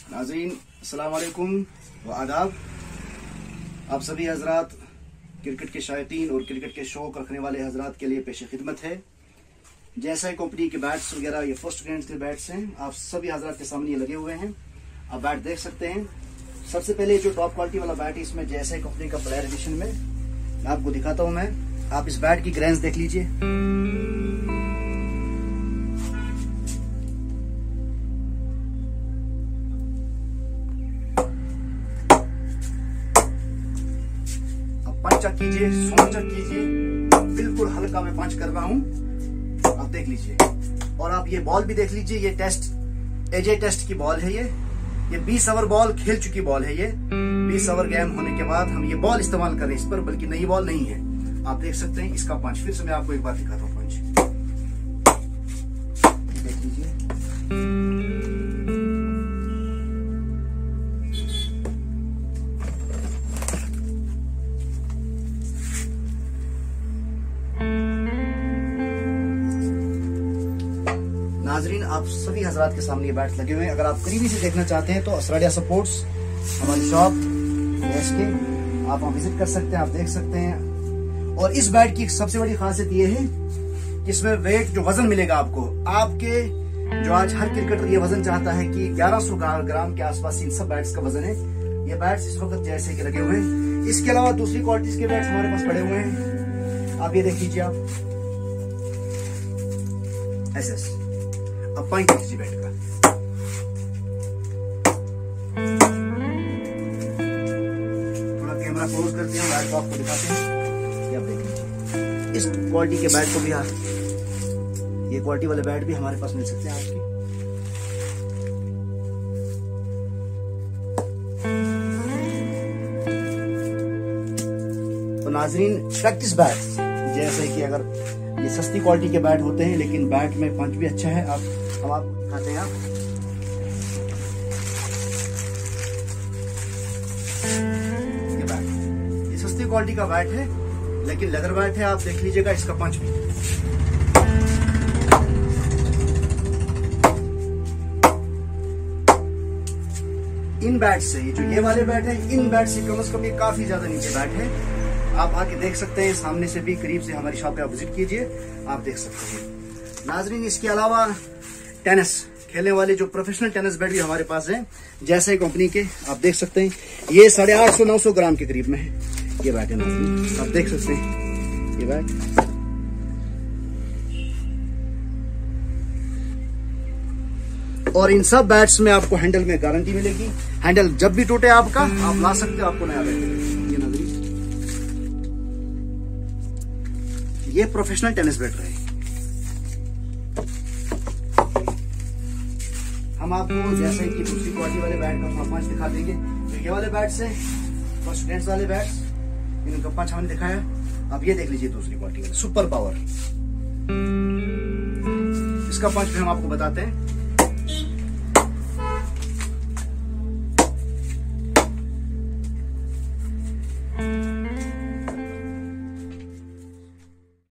नाज़रीन अस्सलाम वालेकुम व आदाब। आप सभी हजरात क्रिकेट के शायकीन और क्रिकेट के शौक रखने वाले हजरात के लिए पेश खिदमत है। जैसा कंपनी के बैट्स वगैरह ये फर्स्ट ग्रेड के बैट्स हैं, आप सभी हजरात के सामने ये लगे हुए हैं। आप बैट देख सकते हैं। सबसे पहले जो टॉप क्वालिटी वाला बैट है, इसमें जैसे कंपनी का प्लेयर एडिशन में मैं आपको दिखाता हूं। आप इस बैट की ग्रेन्स देख लीजिए। पंच चेक कीजिए, सोन चेक कीजिए, बिल्कुल हल्का मैं पंच कर रहा हूं, आप देख लीजिए। और आप ये बॉल भी देख लीजिए। ये टेस्ट एजे टेस्ट की बॉल है। ये 20 ओवर बॉल खेल चुकी बॉल है। ये 20 ओवर गेम होने के बाद हम ये बॉल इस्तेमाल कर रहे हैं इस पर, बल्कि नई बॉल नहीं है। आप देख सकते हैं इसका पंच। फिर से मैं आपको एक बार दिखाता हूँ पंच, देख लीजिए। नाजरीन, आप सभी हजरात के सामने ये बैट्स लगे हुए हैं। अगर आप करीबी से देखना चाहते हैं तो असराडिया स्पोर्ट्स हमारी शॉप के आप वहां विजिट कर सकते हैं। आप देख सकते हैं। और इस बैट की सबसे बड़ी खासियत ये है कि इसमें वेट जो वजन मिलेगा आपको, आपके जो आज हर क्रिकेटर ये वजन चाहता है कि 1100 ग्राम के आसपास इन सब बैट्स का वजन है। ये बैट्स इस वक्त जैसे कि लगे हुए हैं। इसके अलावा दूसरी क्वालिटीज के बैट्स हमारे पास पड़े हुए हैं। आप ये देख लीजिए। आप एसएस अब पॉइंट कीजिए बैट का। थोड़ा कैमरा क्लोज करते हैं, बैट को आपको दिखाते हैं। ये आप देख लीजिए। इस क्वालिटी के बैट को भी ये क्वालिटी वाले बैट भी हमारे पास मिल सकते हैं आपके। तो नाजरीन, प्रैक्टिस बैट जैसे कि अगर ये सस्ती क्वालिटी के बैट होते हैं, लेकिन बैट में पंच भी अच्छा है। हम आपको दिखाते हैं। ये बैट ये सस्ती क्वालिटी का बैट है, लेकिन लेदर बैट है। आप देख लीजिएगा इसका पंच भी। इन बैट से ये वाले बैट है, इन बैट से कम से कम ये काफी ज्यादा नीचे बैट है। आप आके देख सकते हैं, सामने से भी करीब से हमारी शॉप पे आप विजिट कीजिए, आप देख सकते हैं। नाजरीन, इसके अलावा टेनिस खेलने वाले जो प्रोफेशनल टेनिस बैट भी हमारे पास हैं, जैसे कंपनी के आप देख सकते हैं। ये 850-900 ग्राम के करीब में है ये बैट है। नाजरीन, आप देख सकते हैं ये बैट। और इन सब बैट्स में आपको हैंडल में गारंटी मिलेगी। हैंडल जब भी टूटे आपका, आप ला सकते हो, आपको नया बैट मिलेगा। ये नाजरीन, ये प्रोफेशनल टेनिस बैट रहे। हम आपको जैसे कि दूसरी क्वालिटी वाले बैट का पंच दिखा देंगे। तो ये वाले बैट्स हैं फर्स्ट स्टूडेंट्स वाले बैट्स, इनका पंच हमने दिखाया। अब ये देख लीजिए दूसरी क्वालिटी वाले सुपर पावर, इसका पंच भी हम आपको बताते हैं।